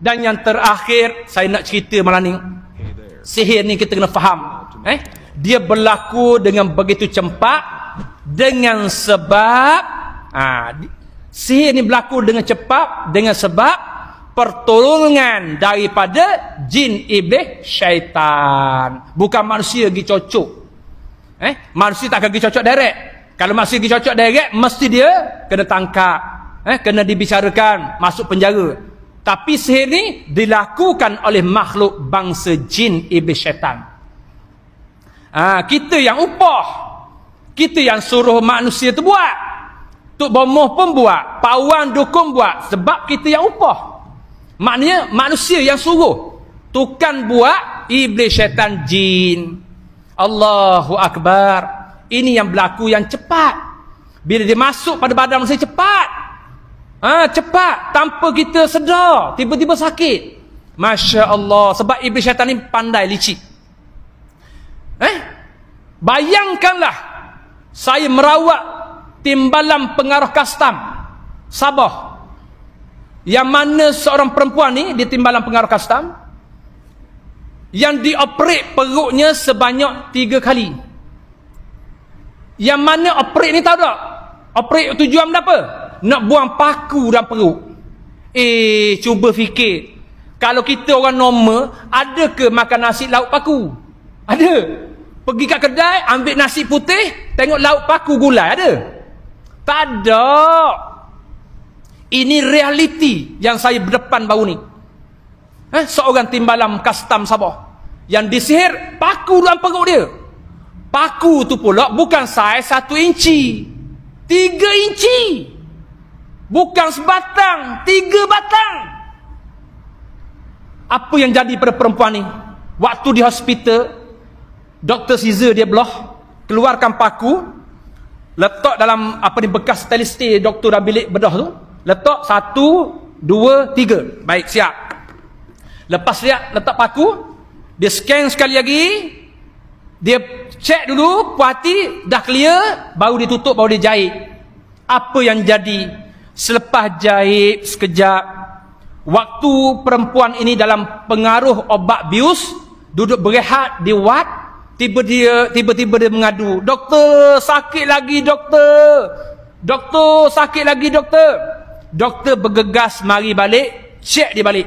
Dan yang terakhir saya nak cerita malam ni. Sihir ni kita kena faham. Dia berlaku dengan begitu cepat dengan sebab sihir ni berlaku dengan cepat dengan sebab pertolongan daripada jin, iblis, syaitan. Bukan manusia pergi cocok. Manusia tak akan pergi cocok direct. Kalau manusia pergi cocok direct, mesti dia kena tangkap, kena dibicarakan, masuk penjara. Tapi sihir ni dilakukan oleh makhluk bangsa jin, iblis, syaitan. Kita yang upah, kita yang suruh manusia tu buat. Tok Bomoh pun buat, Pawan Dukun buat, sebab kita yang upah. Maknanya manusia yang suruh, tukang buat, iblis, syaitan, jin. Allahu Akbar. Ini yang berlaku yang cepat. Bila dia masuk pada badan manusia, cepat. Cepat, tanpa kita sedar, tiba-tiba sakit. Masya Allah. Sebab iblis, syaitan ni pandai, licik. Bayangkanlah saya merawat timbalan pengarah custom Sabah, yang mana seorang perempuan ni di timbalan pengarah custom yang dioperate perutnya sebanyak 3 kali. Yang mana operate ni tahu tak? Operate tujuan apa? Nak buang paku dalam perut. Cuba fikir, kalau kita orang normal, ada ke makan nasi lauk paku? Ada. Pergi kat kedai, ambil nasi putih, tengok lauk paku gulai, ada? Tak ada. Ini realiti yang saya berdepan baru ni. Seorang timbalan custom Sabah yang disihir paku dalam perut dia. Paku tu pula bukan saiz 1 inci, 3 inci. Bukan sebatang, 3 batang. Apa yang jadi pada perempuan ni? Waktu di hospital, Dr. Caesar dia belah, keluarkan paku, letak dalam bekas telestir doktor dalam bilik bedah tu. Letak 1, 2, 3. Baik, siap. Lepas siap, letak paku, dia scan sekali lagi, dia cek dulu, puas hati, dah clear, baru dia tutup, baru dia jahit. Apa yang jadi? Selepas jahit sekejap, waktu perempuan ini dalam pengaruh obat bius, duduk berehat di ward, tiba-tiba dia mengadu, "Doktor, sakit lagi doktor. Doktor, sakit lagi doktor." Doktor bergegas mari balik, cek dia balik.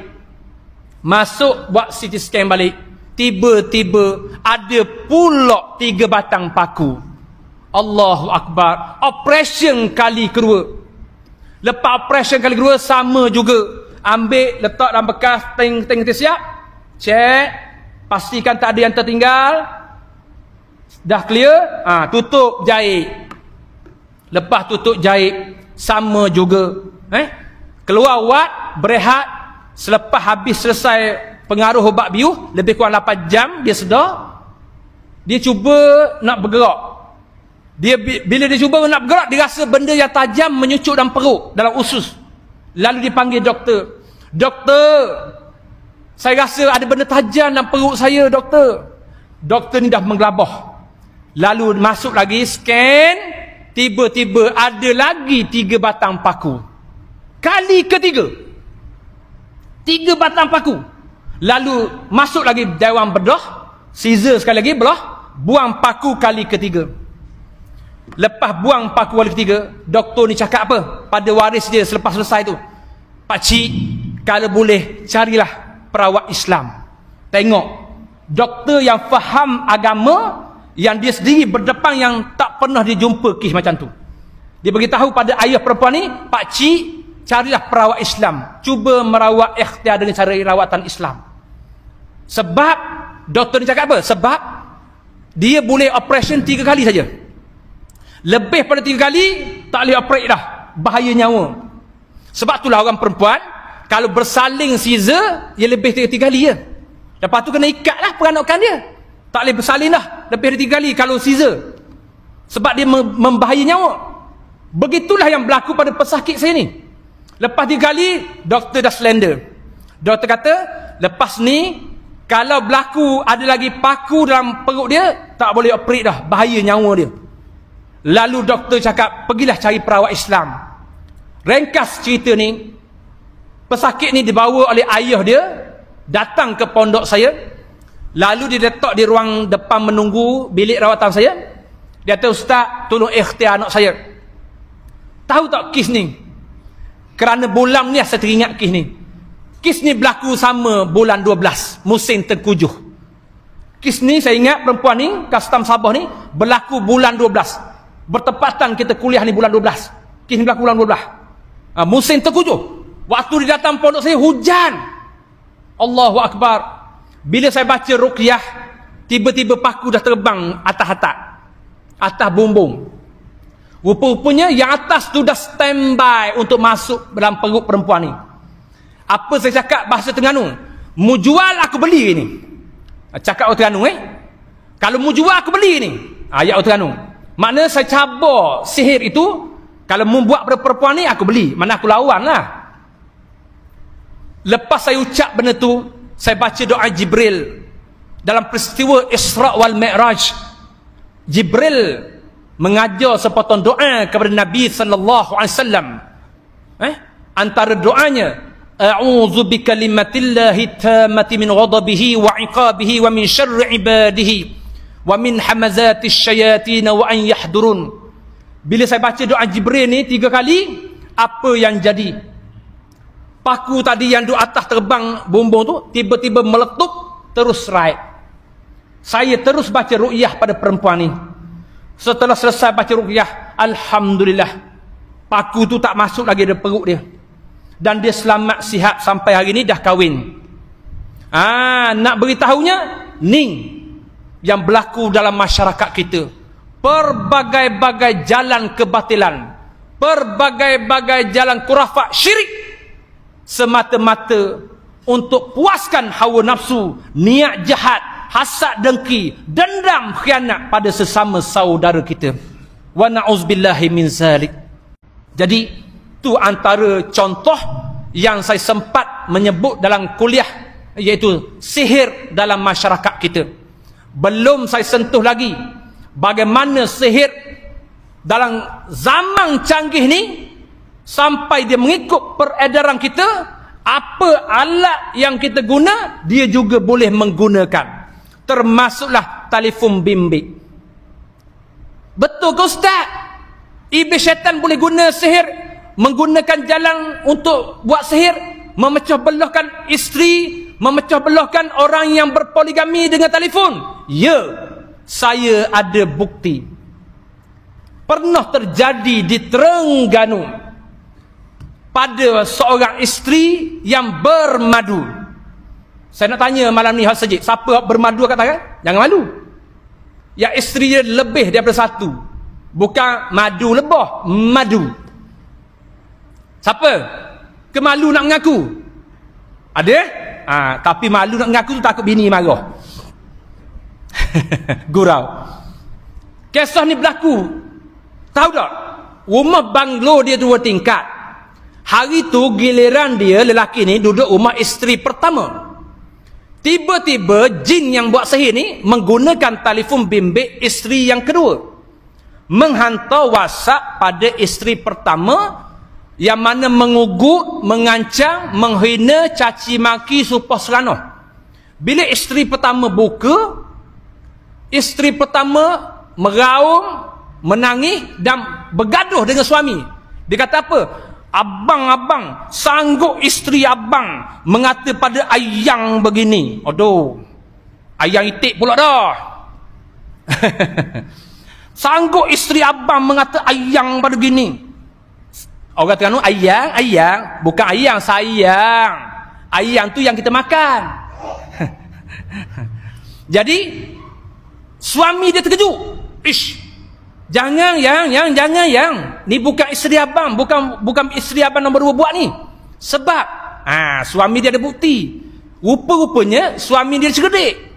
Masuk buat CT scan balik. Tiba-tiba ada pula 3 batang paku. Allahu Akbar. Operation kali kedua. Lepas operation kali kedua sama juga. Ambil, letak dalam bekas tank siap. Cek, pastikan tak ada yang tertinggal. Dah clear, tutup jahit. Lepas tutup jahit sama juga. Keluar wad, berehat. Selepas habis selesai pengaruh ubat bius, lebih kurang 8 jam dia sedar. Dia cuba nak bergerak. Bila dia cuba nak bergerak, dia rasa benda yang tajam menyucuk dalam perut, dalam usus. Lalu dipanggil doktor. "Doktor, saya rasa ada benda tajam dalam perut saya, doktor." Doktor ni dah menggelabah. Lalu masuk lagi, scan, tiba-tiba ada lagi 3 batang paku. Kali ketiga, 3 batang paku. Lalu masuk lagi dewan bedah, Caesar sekali lagi belah, buang paku kali ketiga. Lepas buang paku kali ketiga, doktor ni cakap apa pada waris dia selepas selesai tu? "Pakcik, kalau boleh carilah perawat Islam. Tengok, doktor yang faham agama, yang dia sendiri berdepan yang tak pernah dia jumpa kes macam tu." Dia beritahu pada ayah perempuan ni, "Pakcik, carilah perawat Islam. Cuba merawat ikhtiar dengan cara rawatan Islam." Sebab doktor ni cakap apa? Sebab dia boleh operation 3 kali saja. Lebih pada 3 kali tak boleh operate dah, bahaya nyawa. Sebab itulah orang perempuan kalau bersalin Caesar, dia lebih 3 kali je. Lepas tu kena ikat lah peranakan dia. Tak boleh bersalin dah lebih dari 3 kali kalau Caesar. Sebab dia membahaya nyawa. Begitulah yang berlaku pada pesakit saya ni. Lepas 3 kali, doktor dah slender. Doktor kata, lepas ni, kalau berlaku ada lagi paku dalam perut dia, tak boleh operate dah, bahaya nyawa dia. Lalu doktor cakap, pergilah cari perawat Islam. Ringkas cerita ni, Pesakit ni dibawa oleh ayah dia datang ke pondok saya, lalu dia letak di ruang depan menunggu bilik rawatan saya. Dia kata, "Ustaz, tolong ikhtiar anak saya." Tahu tak kes ni? Kerana bulan ni saya teringat kes ni. Kes ni berlaku sama bulan 12, musim Tengkujuh. Kes ni saya ingat perempuan ni, custom Sabah ni, berlaku bulan 12. Bertepatan kita kuliah ni bulan 12. Kes ni berlaku bulan 12. Musim Tengkujuh. Waktu dia datang pondok saya, hujan. Allahu Akbar. Bila saya baca ruqyah, tiba-tiba paku dah terbang atas atap, atas bumbung. Rupa-rupanya yang atas tu dah standby untuk masuk dalam perut perempuan ni. Apa saya cakap bahasa Terengganu? Mu jual aku beli ni. Cakap orang Terengganu Kalau mu jual aku beli ni. Ayat orang Terengganu. Makna saya cabar sihir itu. Kalau mu buat pada perempuan ni, aku beli. Mana aku lawan lah. Lepas saya ucap benda tu, saya baca doa Jibril dalam peristiwa Isra wal Mi'raj. Jibril mengajar sepotong doa kepada Nabi sallallahu alaihi wasallam. Antara doanya, a'udzu bikalimatillahi tammati min ghadabihi wa 'iqabihi wa min syarri ibadihi wa min hamazatis syayatin wa an yahdurun. Bila saya baca doa Jibril ni 3 kali, apa yang jadi? Paku tadi yang duduk atas terbang bumbung tu tiba-tiba meletup terus raib. Saya terus baca ruqyah pada perempuan ni. Setelah selesai baca ruqyah, alhamdulillah, paku tu tak masuk lagi dalam perut dia. Dan dia selamat sihat sampai hari ni dah kahwin. Nak beritahunya ni yang berlaku dalam masyarakat kita. Berbagai-bagai jalan kebatilan, berbagai-bagai jalan khurafat syirik, semata-mata untuk puaskan hawa nafsu, niat jahat, hasad dengki, dendam, khianat pada sesama saudara kita. Wa na'uzubillahi min zalik. Jadi itu antara contoh yang saya sempat menyebut dalam kuliah, iaitu sihir dalam masyarakat kita. Belum saya sentuh lagi bagaimana sihir dalam zaman canggih ni sampai dia mengikut peredaran kita. Apa alat yang kita guna, dia juga boleh menggunakan. Termasuklah telefon bimbit. Betul ke Ustaz? Iblis syaitan boleh guna sihir, menggunakan jalan untuk buat sihir, memecah belahkan isteri, memecah belahkan orang yang berpoligami dengan telefon. Ya, saya ada bukti. Pernah terjadi di Terengganu pada seorang isteri yang bermadu. Saya nak tanya malam ni hal sejik, siapa bermadu kat tangan? Jangan malu. Ya, isteri dia lebih daripada satu. Bukan madu lebah, madu. Siapa? Kemalu nak mengaku? Ada? Tapi malu nak mengaku tu takut bini marah. Gurau. Kisah ni berlaku. Tahu tak? Rumah banglo dia 2 tingkat. Hari tu giliran dia, lelaki ni duduk rumah isteri pertama. Tiba-tiba jin yang buat sihir ni menggunakan telefon bimbit isteri yang kedua, menghantar WhatsApp pada isteri pertama yang mana mengugut, mengancam, menghina, caci maki, sumpah seranoh. Bila isteri pertama buka, isteri pertama meraung, menangis dan bergaduh dengan suami. Dia kata apa? Abang-abang, sanggup isteri abang mengata pada ayang begini. Aduh, ayang itik pula dah. Sanggup isteri abang mengata ayang pada gini. Orang Terengganu ayang, ayang. Bukan ayang, sayang. Ayang tu yang kita makan. Jadi suami dia terkejut. Ish, jangan jangan yang. Ni bukan isteri abang, bukan isteri abang nombor 2 buat ni. Sebab suami dia ada bukti. Rupa-rupanya suami dia cerdik.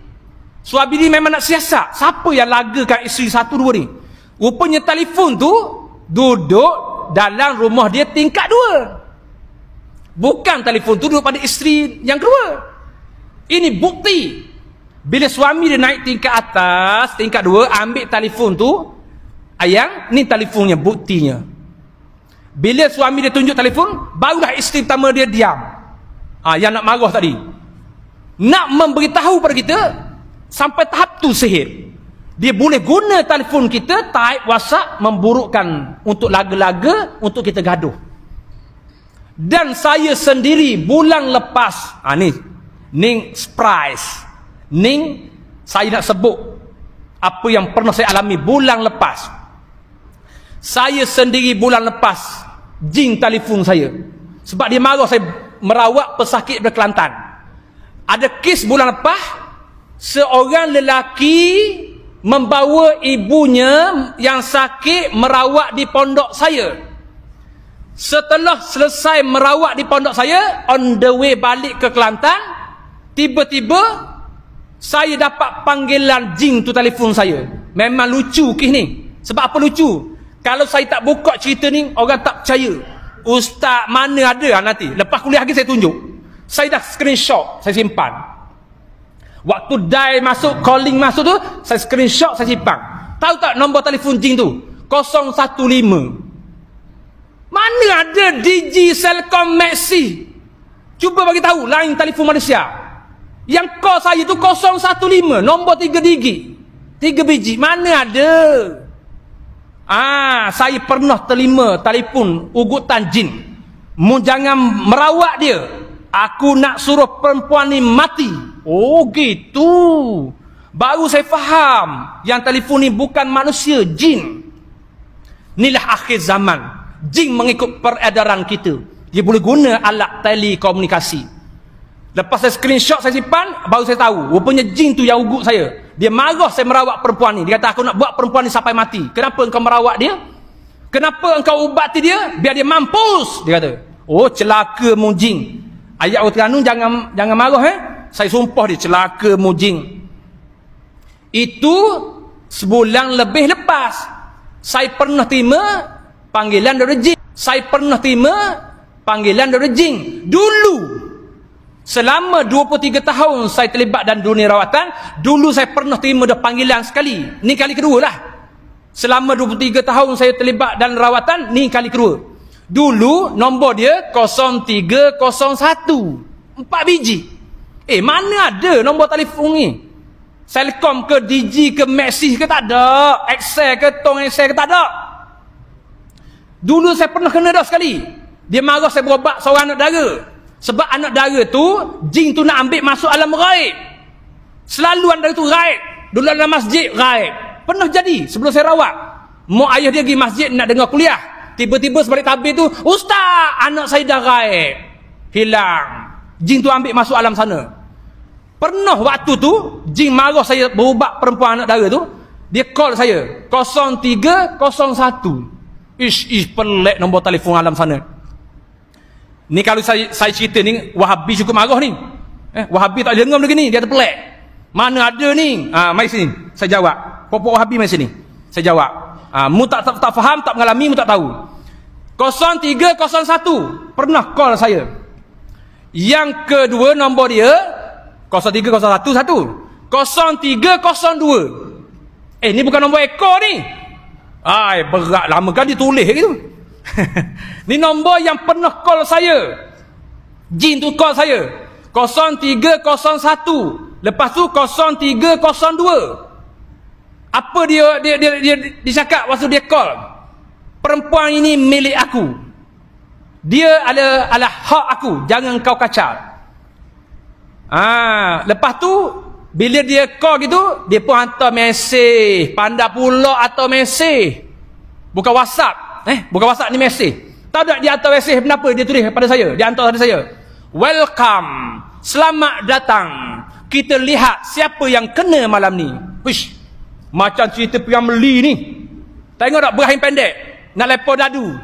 Suami dia memang nak siasat. Siapa yang lagakan isteri 1, 2 ni? Rupanya telefon tu duduk dalam rumah dia tingkat 2. Bukan telefon tu duduk pada isteri yang kedua. Ini bukti. Bila suami dia naik tingkat atas, tingkat 2, ambil telefon tu, ayang, ni telefonnya, buktinya. Bila suami dia tunjuk telefon, barulah isteri pertama dia diam. Yang nak marah tadi. Nak memberitahu pada kita, sampai tahap tu sihir. Dia boleh guna telefon kita, type WhatsApp, memburukkan untuk laga-laga, untuk kita gaduh. Dan saya sendiri bulan lepas, ni surprise. Ni saya nak sebut apa yang pernah saya alami bulan lepas. Saya sendiri bulan lepas jing telefon saya. Sebab dia marah saya merawat pesakit dari Kelantan. Ada kes bulan lepas, seorang lelaki membawa ibunya yang sakit merawat di pondok saya. Setelah selesai merawat di pondok saya, on the way balik ke Kelantan, tiba-tiba saya dapat panggilan jing tu telefon saya. Memang lucu kes ni. Sebab apa lucu? Kalau saya tak buka cerita ni, orang tak percaya. Ustaz mana ada nanti. Lepas kuliah lagi saya tunjuk. Saya dah screenshot, saya simpan. Waktu dial masuk, calling masuk tu, saya screenshot, saya simpan. Tahu tak nombor telefon jing tu? 015. Mana ada Digi, Celcom, Maxi? Cuba bagi tahu line telefon Malaysia. Yang call saya tu 015, nombor 3 digit. 3 biji. Mana ada? Saya pernah terima telefon ugutan jin. Mu jangan merawat dia. Aku nak suruh perempuan ni mati. Oh gitu. Baru saya faham yang telefon ni bukan manusia, jin. Inilah akhir zaman. Jin mengikut peredaran kita. Dia boleh guna alat telekomunikasi. Lepas saya screenshot, saya simpan, baru saya tahu rupanya jin tu yang ugut saya. Dia marah saya merawat perempuan ni. Dia kata aku nak buat perempuan ni sampai mati. Kenapa engkau merawat dia? Kenapa engkau ubati dia? Biar dia mampus. Dia kata, oh celaka mu jin. Ayat Al-Quran jangan marah Saya sumpah dia celaka mu jin. Itu sebulan lebih lepas. Saya pernah terima panggilan dari jin. Saya pernah terima panggilan dari jin. Dulu selama 23 tahun saya terlibat dalam dunia rawatan, dulu saya pernah terima dah panggilan sekali. Ni kali kedua lah. Selama 23 tahun saya terlibat dalam rawatan, ni kali kedua. Dulu nombor dia 0301. 4 biji. Mana ada nombor telefon ni? Celcom ke Digi ke Maxi ke tak ada. Excel ke Tong Excel ke tak ada. Dulu saya pernah kena dah sekali. Dia marah saya berobat seorang anak dara. Sebab anak dara tu, jin tu nak ambil masuk alam gaib. Selalu anak dara tu gaib. Dulu dalam masjid gaib. Pernah jadi sebelum saya rawat. Mak ayah dia pergi masjid nak dengar kuliah. Tiba-tiba sebalik tabir tu, Ustaz, anak saya dah gaib. Hilang. Jin tu ambil masuk alam sana. Pernah waktu tu, jin marah saya berubat perempuan anak dara tu. Dia call saya. 0301. Ish, pelik nombor telefon alam sana. Ni kalau saya cerita ni, Wahabi cukup marah ni. Wahabi tak dengar begini, dia terpelek. Mana ada ni? Mari sini, saya jawab. Pokok Wahabi mari sini. Saya jawab. Mu tak faham, tak mengalami, mu tak tahu. 0301 pernah call saya. Yang kedua nombor dia 0301 1. 0302. Ni bukan nombor ekor ni. Berat lama kan dia tulis gitu. Ni nombor yang pernah call saya. Jin tu call saya 0301. Lepas tu 0302. Apa dia cakap waktu dia call? Perempuan ini milik aku. Dia adalah hak aku. Jangan kau kacau. Lepas tu bila dia call gitu, dia pun hantar mesej. Pandai pula atau mesej. Bukan WhatsApp. Bukan WhatsApp ni mesej. Tahu tak dia hantar mesej kenapa? Dia tulis kepada saya. Dia hantar kepada saya. Welcome. Selamat datang. Kita lihat siapa yang kena malam ni. Wish. Macam cerita Piramli ni. Tengok tak berakhir pendek? Nak lepo dadu.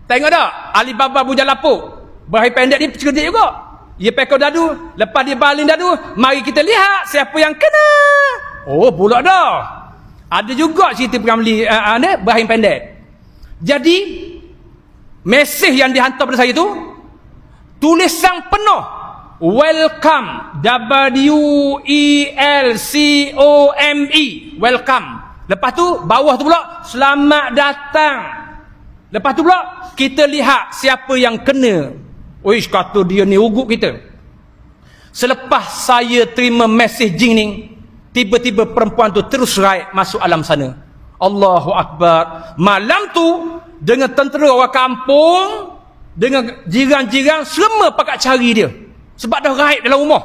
Tengok tak? Alibaba bujang lapuk. Berakhir pendek ni cerdik juga. Dia pekor dadu. Lepas dia baling dadu. Mari kita lihat siapa yang kena. Oh pula dah. Ada juga cerita Piramli berakhir pendek. Jadi mesej yang dihantar pada saya tu tulisan penuh welcome, WELCOME, welcome. Lepas tu bawah tu pula selamat datang. Lepas tu pula kita lihat siapa yang kena Uish, kata dia ni ugut kita. Selepas saya terima messaging ni, tiba-tiba perempuan tu terus raih masuk alam sana. Allahu Akbar. Malam tu, dengan tentera orang kampung, dengan jiran-jiran, semua pakat cari dia. Sebab dah raih dalam rumah.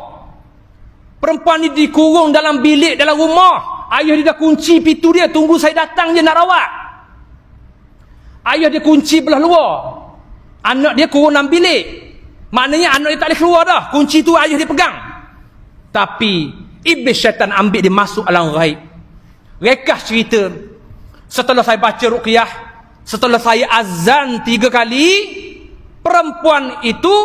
Perempuan ni dikurung dalam bilik dalam rumah. Ayah dia dah kunci pintu dia, tunggu saya datang je nak rawat. Ayah dia kunci belah luar. Anak dia kurung dalam bilik. Maknanya anak dia tak boleh keluar dah. Kunci tu ayah dia pegang. Tapi iblis syaitan ambil dia masuk alam ghaib. Rekah cerita, setelah saya baca ruqyah, setelah saya azan 3 kali, perempuan itu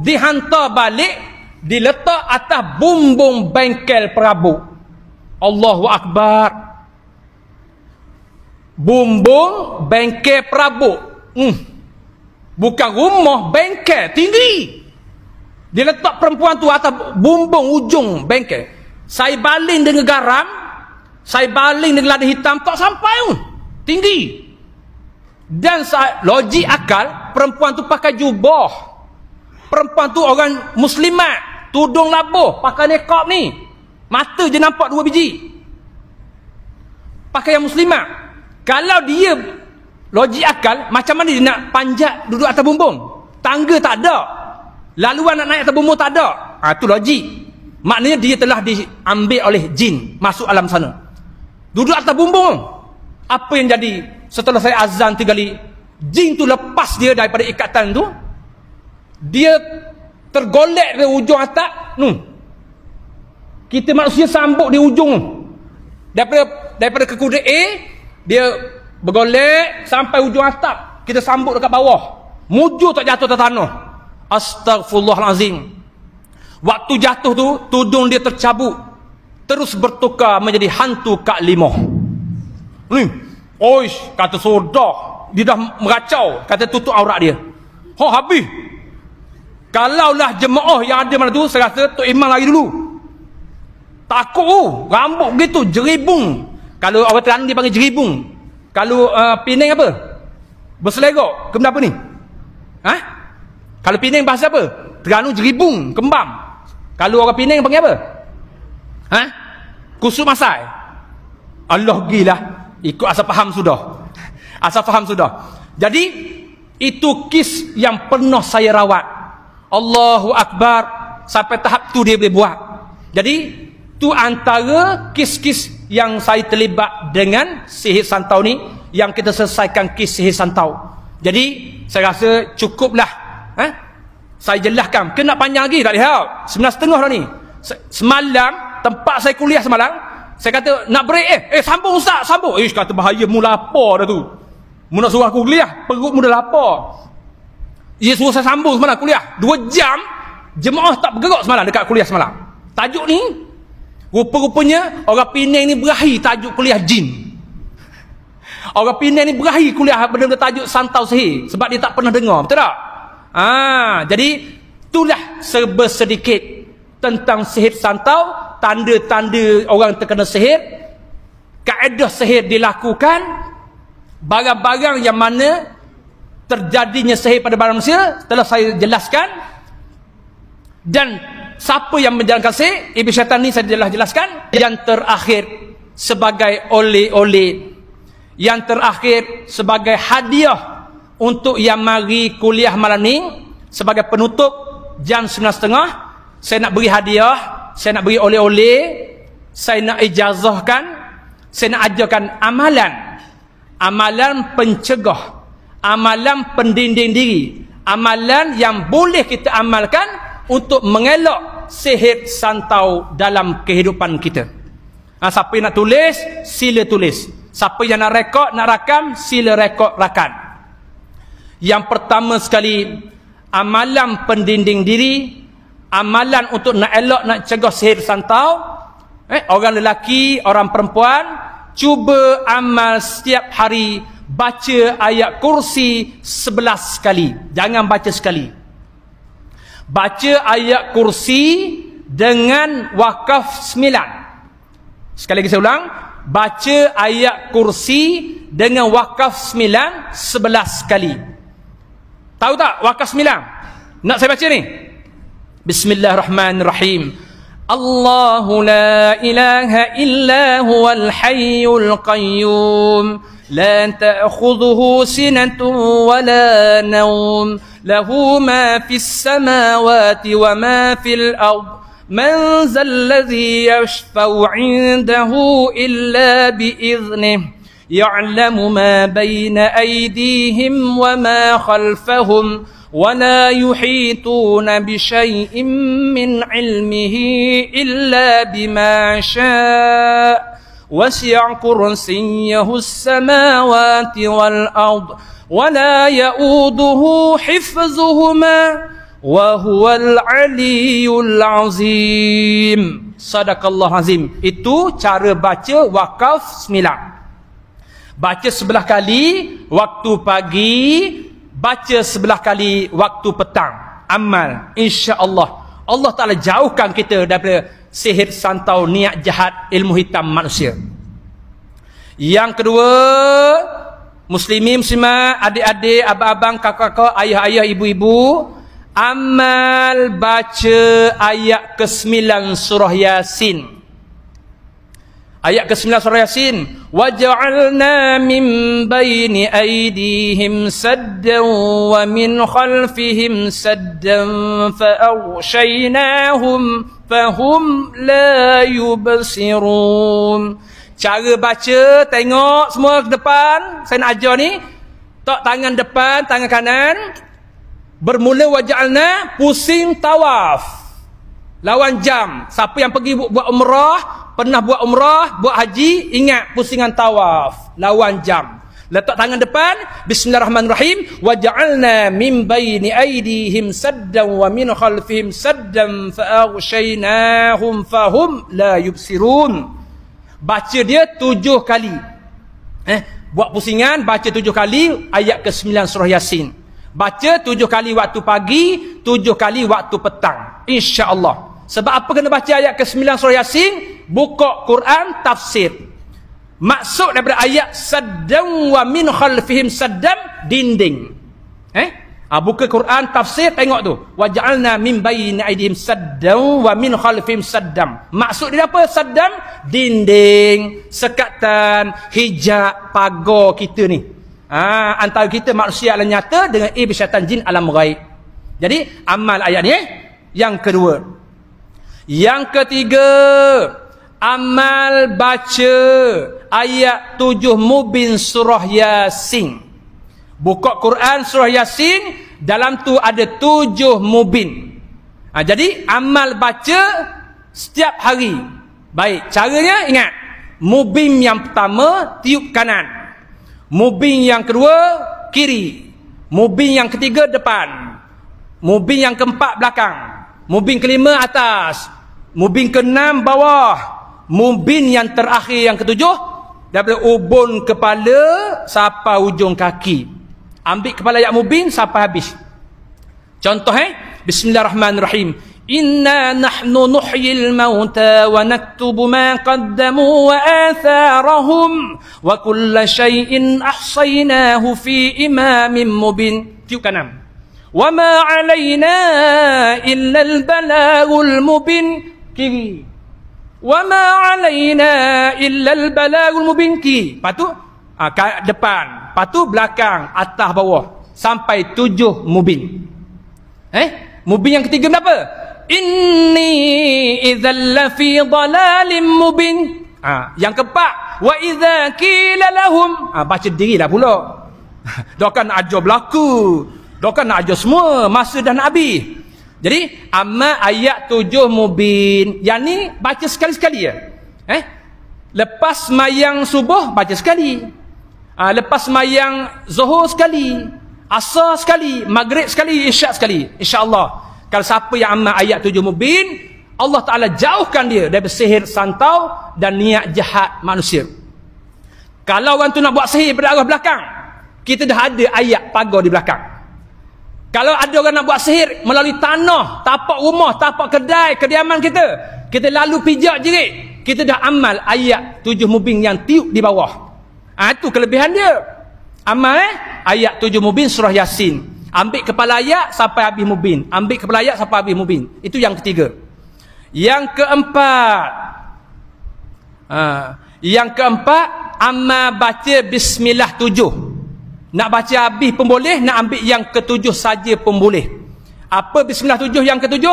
dihantar balik, diletak atas bumbung bengkel perabot. Allahu Akbar. Bumbung bengkel perabot. Bukan rumah, bengkel tinggi. Dia letak perempuan tu atas bumbung ujung bengkel. Saya baling dengan garam, saya baling dengan lada hitam, tak sampai pun. Tinggi. Dan logik akal, perempuan tu pakai jubah. Perempuan tu orang muslimat, tudung labuh, pakai niqab ni. Mata je nampak 2 biji. Pakai yang muslimat. Kalau dia logik akal, macam mana dia nak panjat duduk atas bumbung? Tangga tak ada. Laluan nak naik atas bumbung tak ada. Tu logik. Maknanya dia telah diambil oleh jin masuk alam sana. Duduk atas bumbung. Apa yang jadi setelah saya azan 3 kali? Jin tu lepas dia daripada ikatan tu. Dia tergolek dari ujung atas. Kita manusia sambut di ujung. Daripada kekuda A, dia bergolek sampai ujung atap, kita sambut dekat bawah, mujur tak jatuh ke tanah. Astaghfirullahalazim. Waktu jatuh tu, tudung dia tercabut, terus bertukar menjadi hantu Kak Limah. Oish, kata sodah, dia dah meracau, kata tutup aurat dia. Habis. Kalaulah jemaah yang ada mana tu, saya rasa Tok Imam lari dulu. Takut rambut begitu, jeribung. Kalau orang Terengganu dia panggil jeribung. Kalau Penang apa? Berselerok. Kenapa ni? Kalau Penang bahasa apa? Terengganu jeribung, kembang. Kalau orang Penang panggil apa? Kusut masai. Allah gila. Ikut asal faham sudah. Asal faham sudah. Jadi itu kes yang pernah saya rawat. Allahu Akbar. Sampai tahap tu dia boleh buat. Jadi tu antara kes-kes yang saya terlibat dengan sihir santau ni, yang kita selesaikan kes sihir santau. Jadi saya rasa cukuplah. Saya jelaskan. Kena panjang lagi tak lihat. 9.30 dah ni. Semalam tempat saya kuliah semalam, saya kata nak break. Sambung ustaz, sambung. Kata bahaya, mu lapar dah tu. Mu nak suruh aku kuliah, perut mu dah lapar. Dia suruh saya sambung semalam kuliah 2 jam. Jemaah tak bergerak semalam dekat kuliah semalam. Tajuk ni, rupa-rupanya orang Penang ni berakhir tajuk kuliah jin. Orang Penang ni berakhir kuliah benda-benda tajuk santau sihir, sebab dia tak pernah dengar. Betul tak? Jadi itulah serba sedikit tentang sihir santau, tanda-tanda orang terkena sihir, kaedah sihir dilakukan, barang-barang yang mana terjadinya sihir pada manusia telah saya jelaskan. Dan siapa yang menjalankan sihir, iblis syaitan ni saya telah jelaskan. Yang terakhir sebagai oleh-oleh, yang terakhir sebagai hadiah untuk yang mari kuliah malam ni, sebagai penutup jam 9.30, saya nak beri hadiah, saya nak beri oleh-oleh, saya nak ijazahkan, saya nak ajarkan amalan pencegah, amalan pendinding diri, amalan yang boleh kita amalkan untuk mengelak sihir santau dalam kehidupan kita. Siapa yang nak tulis, sila tulis. Siapa yang nak rekod, nak rakam, sila rekod, rakam. Yang pertama sekali, amalan pendinding diri, amalan untuk nak elak, nak cegah sihir santau. Orang lelaki, orang perempuan, cuba amal setiap hari, baca ayat kursi 11 kali. Jangan baca sekali. Baca ayat kursi dengan wakaf 9. Sekali lagi saya ulang. Baca ayat kursi dengan wakaf 9 11 kali. Tahu tak wakaf 9? Nak saya baca ni? Bismillahirrahmanirrahim. Allahu la ilaha illa huwal hayyul qayyum. لا تأخذه سنة ولا نوم له ما في السماوات وما في الأرض من ذا الذي يشفع عنده إلا بإذنه يعلم ما بين أيديهم وما خلفهم ولا يحيطون بشيء من علمه إلا بما شاء وسع كرسيه السماوات والأرض ولا يؤوده حفظهما وهو العلي العظيم. Sadaqallah azim. Itu cara baca wakaf sembilan. Baca sebelah kali waktu pagi, baca sebelah kali waktu petang. Amal, insya-Allah. Allah Ta'ala jauhkan kita daripada sihir, santau, niat jahat, ilmu hitam manusia. Yang kedua, muslimin, muslimat, adik-adik, abang-abang, kakak-kakak, ayah-ayah, ibu-ibu, amal baca ayat ke-9 surah Yasin. Ayat ke-9 surah Yasin, waja'alna min baini aydihim saddan wa min khalfihim saddan fa'aghshaynahum fahum la yubsirun. Cara baca, tengok semua ke depan. Saya nak ajar ni, tok tangan depan, tangan kanan. Bermula waja'alna, pusing tawaf, lawan jam. Siapa yang pergi buat umrah, pernah buat umrah, buat haji, ingat pusingan tawaf, lawan jam. Letak tangan depan, bismillahirrahmanirrahim, waja'alna min baini aydihim saddan wa min khalfihim saddan fa'aghshaynahum fahum la yubsirun. Baca dia 7 kali. Buat pusingan, baca 7 kali ayat ke-9 surah Yasin. Baca 7 kali waktu pagi, 7 kali waktu petang, insya-Allah. Sebab apa kena baca ayat ke-9 surah Yasin? Buka Quran tafsir. Maksud daripada ayat saddam wa min khalfihim saddam, dinding. Buka Quran tafsir, tengok tu. Waja'alna min baini aydihim saddam wa min khalfihim saddam. Maksud dia apa? Saddam, dinding, sekatan, hijab, pagar kita ni. Antara kita manusia alam nyata dengan iblis syaitan jin alam ghaib. Jadi amal ayat ni. Yang kedua. Yang ketiga, amal baca ayat 7 Mubin surah Yasin. Buka Quran surah Yasin, dalam tu ada 7 Mubin. Jadi amal baca setiap hari. Baik, caranya ingat. Mubin yang pertama tiup kanan. Mubin yang kedua kiri. Mubin yang ketiga depan. Mubin yang keempat belakang. Mubin kelima atas. Mubin keenam bawah. Mubin yang terakhir yang ketujuh, daripada ubun kepala sampai ujung kaki. Ambil kepala ayat mubin sampai habis. Contoh bismillahirrahmanirrahim. Inna nahnu nuhyil mauta wa naktubu ma qaddamu wa atharahum wa kulla syai'in ahsaynahu fi imamin mubin. Tiup kanan. Wa ma alaina illa al-balagul mubin. Kiri. Wa ma alaina illa al-balagul mubin. Kiri. Lepas tu depan. Lepas tu belakang, atas bawah. Sampai 7 mubin. Mubin yang ketiga berapa? Inni idzal lafi dhalalim mubin. Yang keempat, wa idza qila lahum. Baca dirilah pula. Dia kan nak ajar berlaku. Dia kan nak ajar semua, masa dah nak habis. Jadi amal ayat 7 Mubin. Yang ni baca sekali-sekali ya. Lepas mayang subuh baca sekali. Lepas mayang zuhur sekali, asar sekali, maghrib sekali, isyak sekali. Insya-Allah. Kalau siapa yang amal ayat 7 Mubin, Allah Ta'ala jauhkan dia daripada sihir, santau dan niat jahat manusia. Kalau orang tu nak buat sihir pada arah belakang, kita dah ada ayat pagar di belakang. Kalau ada orang nak buat sihir melalui tanah, tapak rumah, tapak kedai, kediaman kita lalu pijak jerit, kita dah amal ayat 7 Mubin yang tiup di bawah. Itu kelebihan dia. Amal ayat 7 Mubin surah Yasin. Ambil kepala ayat sampai habis mubin. Ambil kepala ayat sampai habis mubin. Itu yang ketiga. Yang keempat, amma baca bismillah 7. Nak baca habis pun boleh, nak ambil yang ke-7 saja pun boleh. Apa bismillah 7 yang ke-7?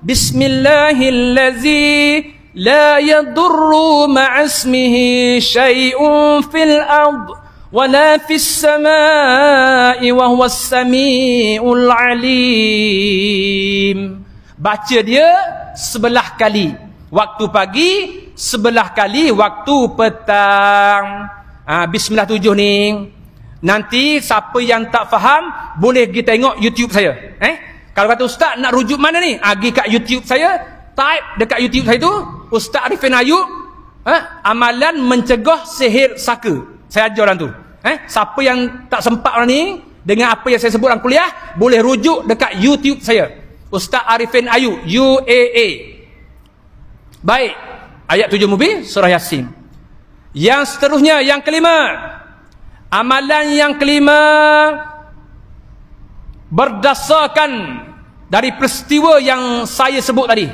Bismillahillazi la yadurru ma'asmihi syai'un fil ard wala fis samai wa huwas samiul alim. Baca dia sebelah kali waktu pagi, sebelah kali waktu petang. Bismillah 7 ni. Nanti siapa yang tak faham boleh pergi tengok YouTube saya. Kalau kata ustaz nak rujuk mana ni? Pergi kat YouTube saya, type dekat YouTube saya tu Ustaz Arifin Ayub, amalan mencegah sihir saka. Saya ajar orang tu. Siapa yang tak sempat orang ni dengan apa yang saya sebut dalam kuliah, boleh rujuk dekat YouTube saya. Ustaz Arifin Ayub, UAA. Baik, ayat 7 mubin surah Yasin. Yang seterusnya, yang kelima. Amalan yang kelima berdasarkan dari peristiwa yang saya sebut tadi,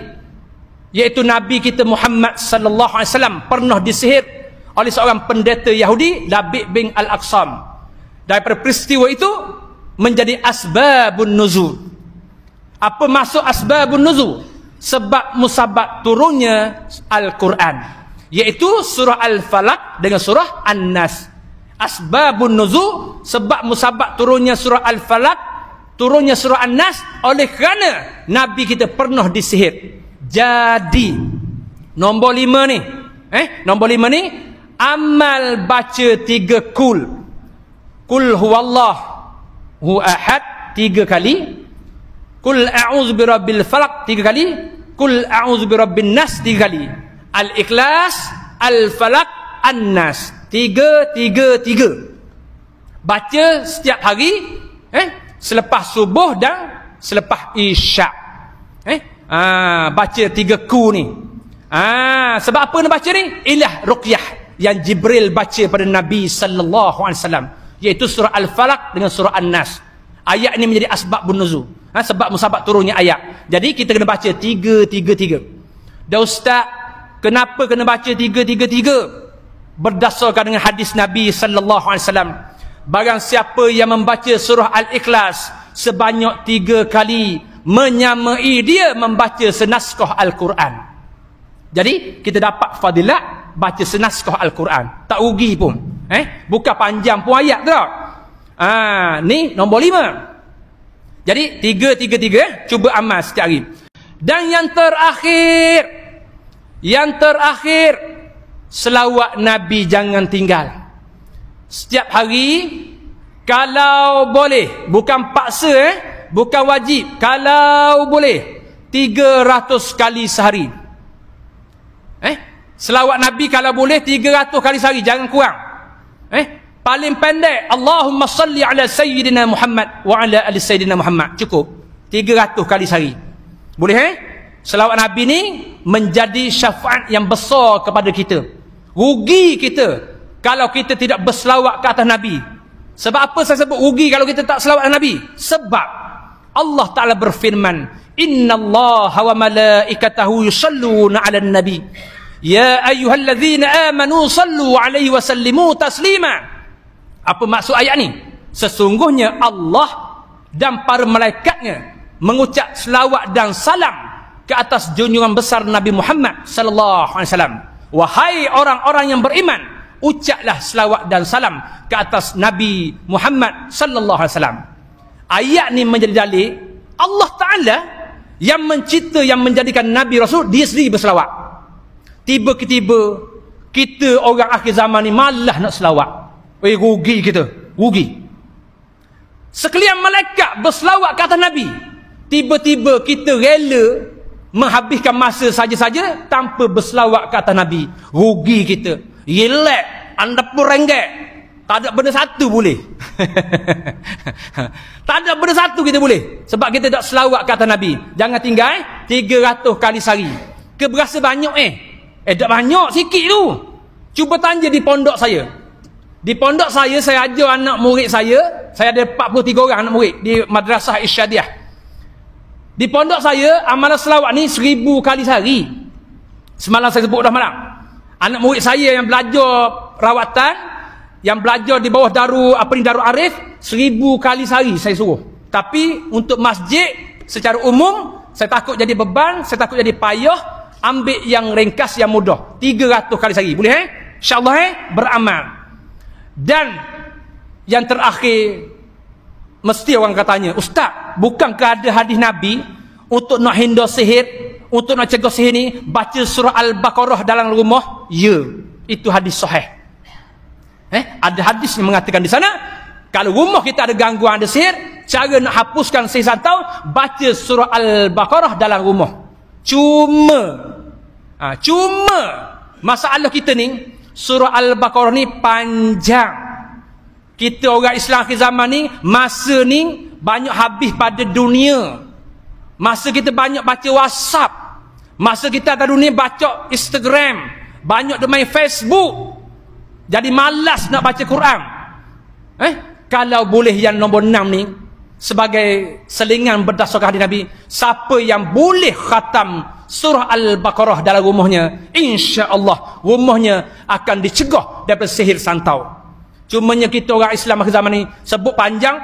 iaitu Nabi kita Muhammad sallallahu alaihi wasallam pernah disihir oleh seorang pendeta Yahudi, Labid bin Al-Aqsam. Daripada peristiwa itu menjadi asbabun nuzul. Apa maksud asbabun nuzul? Sebab musabab turunnya Al-Quran, iaitu surah Al-Falaq dengan surah An-Nas. Asbabun nuzul, sebab musabab turunnya surah Al-Falaq, turunnya surah An-Nas, oleh kerana Nabi kita pernah disihir. Jadi nombor 5 ni, nombor 5 ni, amal baca 3 kul huwallahu ahad 3 kali, kul a'udzu birabbil falaq 3 kali, kul a'udzu birabbin nas 3 kali, al-ikhlas, al-falaq, an-nas, 3. Baca setiap hari, selepas subuh dan selepas isyak. Baca 3 ku ni. Sebab apa nak baca ni? Ilah ruqyah yang Jibril baca pada Nabi sallallahu alaihi wasallam, iaitu surah Al-Falaq dengan surah An-Nas. Ayat ni menjadi asbabun nuzul, sebab musabab turunnya ayat. Jadi kita kena baca 3. Dan ustaz, kenapa kena baca 3? Berdasarkan dengan hadis Nabi sallallahu alaihi wasallam, barang siapa yang membaca surah Al-Ikhlas sebanyak 3 kali, menyamai dia membaca senaskah Al-Quran. Jadi kita dapat fadilat baca senaskah Al-Quran, tak rugi pun. Bukan panjang pun ayat tu. Ni nombor 5. Jadi 3. Cuba amal setiap hari. Dan yang terakhir, selawat Nabi jangan tinggal. Setiap hari, kalau boleh, bukan paksa, bukan wajib, kalau boleh 300 kali sehari. Selawat Nabi kalau boleh 300 kali sehari, jangan kurang. Paling pendek, Allahumma salli ala sayyidina Muhammad wa ala ali sayyidina Muhammad, cukup 300 kali sehari. Boleh? Selawat Nabi ni menjadi syafaat yang besar kepada kita. Rugi kita kalau kita tidak berselawat ke atas Nabi. Sebab apa saya sebut rugi kalau kita tak selawat Nabi? Sebab Allah Ta'ala berfirman, innallaha wa malaikatahu yusalluna 'alan nabi ya ayyuhallazina amanu sallu 'alaihi wa sallimu taslima. Apa maksud ayat ni? Sesungguhnya Allah dan para malaikatnya mengucap selawat dan salam ke atas junjungan besar Nabi Muhammad sallallahu alaihi wasallam. Wahai orang-orang yang beriman, ucaplah selawat dan salam ke atas Nabi Muhammad sallallahu alaihi wasallam. Ayat ni menjadi dalil Allah Ta'ala yang mencipta, yang menjadikan Nabi Rasul, dia sendiri berselawat. Tiba-tiba kita orang akhir zaman ni malah nak selawat. Rugi kita, rugi. Sekalian malaikat berselawat ke atas Nabi, tiba-tiba kita rela menghabiskan masa saja-saja tanpa berselawat ke atas Nabi. Rugi kita. Relax, anda pun rengget. Tak ada benda satu boleh. Tak ada benda satu kita boleh. Sebab kita tak selawat ke atas Nabi. Jangan tinggal 300 kali sehari. Ke berasa banyak tak banyak, sikit tu. Cuba tanya di pondok saya. Di pondok saya ajar anak murid saya Saya ada 43 orang anak murid di Madrasah Irsyadiah. Di pondok saya, amalan selawat ni 1000 kali sehari. Semalam saya sebut dah malam. Anak murid saya yang belajar rawatan, yang belajar di bawah Darul Arif, 1000 kali sehari saya suruh. Tapi untuk masjid secara umum, saya takut jadi beban, saya takut jadi payah, ambil yang ringkas, yang mudah. 300 kali sehari. Boleh InsyaAllah beramal. Dan yang terakhir, mesti orang katanya, Ustaz, bukankah ada hadis Nabi untuk nak hindar sihir, untuk nak cegah sihir ni, baca surah Al-Baqarah dalam rumah? Ya, itu hadis sahih. Ada hadis yang mengatakan di sana, kalau rumah kita ada gangguan, ada sihir, cara nak hapuskan sihir santau, baca surah Al-Baqarah dalam rumah. Cuma masalah kita ni, surah Al-Baqarah ni panjang. Kita orang Islam akhir zaman ni, masa ni banyak habis pada dunia. Masa kita banyak baca WhatsApp. Masa kita atas dunia baca Instagram. Banyak main Facebook. Jadi malas nak baca Quran. Kalau boleh yang nombor 6 ni, sebagai selingan berdasarkan hadis Nabi, siapa yang boleh khatam surah Al-Baqarah dalam rumahnya, insya-Allah rumahnya akan dicegah daripada sihir santau. Cumanya kita orang Islam akhir zaman ni sebut panjang,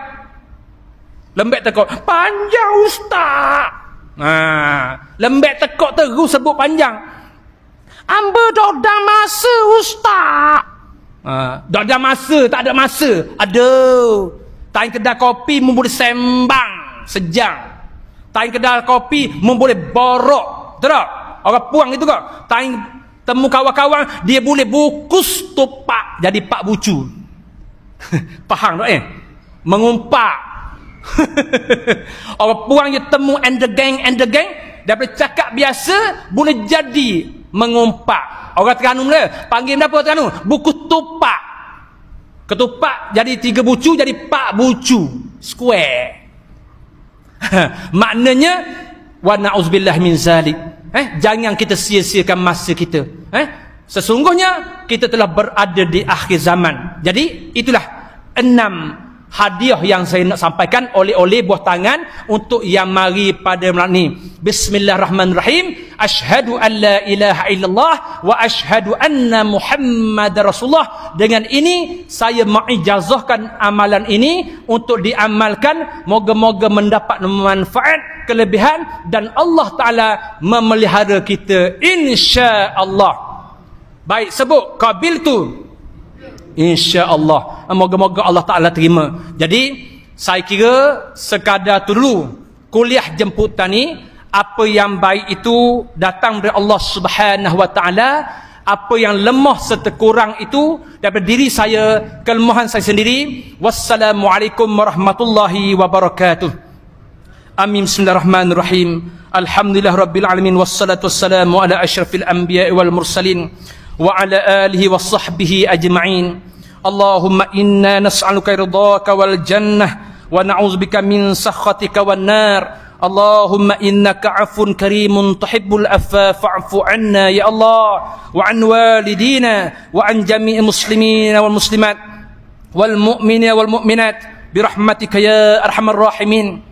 lembek tekok panjang ustaz. Lembek tekok terus sebut panjang. Amba dah masa ustaz. Dah masa, tak ada masa. Aduh. Tain kedai kopi mun boleh sembang sejam. Tain kedai kopi mun boleh borok. Betul tak? Orang puang itu kok. Tain temu kawan-kawan, dia boleh bukus tupak jadi pak bucu. Faham tak mengumpak. Orang puang je temu and the gang daripada cakap biasa boleh jadi mengumpak. Orang Terengganu dia panggil apa Terengganu? Buku tupak. Ketupak jadi 3 bucu, jadi 4 bucu square. Maknanya wa na'udzubillah min zalik. Jangan kita sia-siakan masa kita. Sesungguhnya kita telah berada di akhir zaman. Jadi itulah 6 hadiah yang saya nak sampaikan, oleh-oleh buah tangan untuk yang mari pada malam ni. Bismillahirrahmanirrahim. Asyhadu an la ilaha illallah wa asyhadu anna Muhammadar Rasulullah. Dengan ini saya mengijazahkan amalan ini untuk diamalkan. Moga-moga mendapat manfaat, kelebihan, dan Allah Ta'ala memelihara kita insya-Allah. Baik, sebut qabiltu. InsyaAllah. Moga-moga Allah Ta'ala terima. Jadi saya kira sekadar tu dulu kuliah jemputan ni. Apa yang baik itu datang dari Allah Subhanahu Wa Ta'ala. Apa yang lemah serta kurang itu daripada diri saya, kelemahan saya sendiri. Wassalamualaikum warahmatullahi wabarakatuh. Amin. Bismillahirrahmanirrahim. Alhamdulillah Rabbil Alamin. Wassalatu wassalamu ala asyrafil anbiya wal mursalin wa ala alihi wa sahbihi ajma'in. Allahumma inna nas'aluka ridhaka wal jannah wa na'udzubika min sakhatika wan nar. Allahumma innaka 'afun karimun tuhibbul afwa fa'fu 'anna ya Allah wa 'an walidina wa 'an jami'il muslimina wal muslimat wal mu'minina wal mu'minat bi rahmatika ya arhamar rahimin.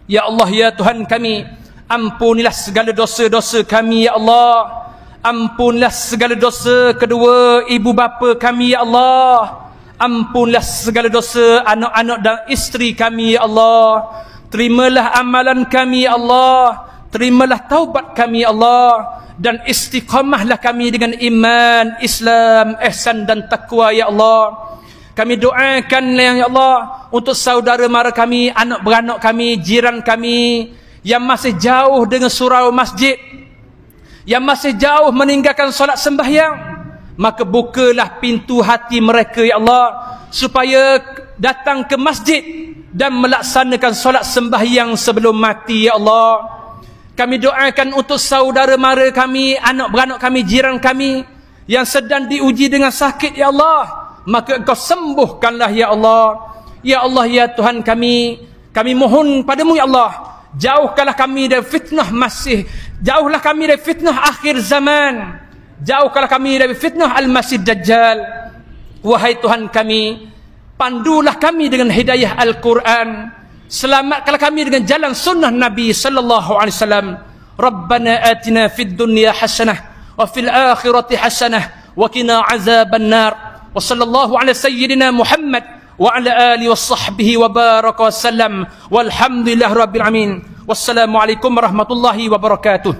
Ya Allah, ya Tuhan kami, ampunilah segala dosa-dosa kami ya Allah. Ampunilah segala dosa kedua ibu bapa kami ya Allah. Ampunilah segala dosa anak-anak dan isteri kami ya Allah. Terimalah amalan kami ya Allah. Terimalah taubat kami ya Allah. Dan istiqamahlah kami dengan iman, Islam, ihsan dan taqwa ya Allah. Kami doakan ya Allah untuk saudara mara kami, anak beranak kami, jiran kami yang masih jauh dengan surau masjid, yang masih jauh meninggalkan solat sembahyang, maka bukalah pintu hati mereka ya Allah, supaya datang ke masjid dan melaksanakan solat sembahyang sebelum mati ya Allah. Kami doakan untuk saudara mara kami, anak beranak kami, jiran kami yang sedang diuji dengan sakit ya Allah, maka Engkau sembuhkanlah ya Allah. Ya Allah, ya Tuhan kami mohon padamu ya Allah, jauhkanlah kami dari fitnah jauhlah kami dari fitnah akhir zaman. Jauhkanlah kami dari fitnah Al-Masih Dajjal. Wahai Tuhan kami, pandulah kami dengan hidayah Al-Quran, selamatkanlah kami dengan jalan sunnah Nabi sallallahu alaihi wasallam. Rabbana atina fid dunya hasanah wa fil akhirati hasanah wa qina azaban nar. Wa sallallahu ala sayyidina Muhammad wa ala alihi wa sahbihi wa baraka wa sallam. Walhamdulillahi rabbil alamin. Wassalamu alaikum warahmatullahi wabarakatuh.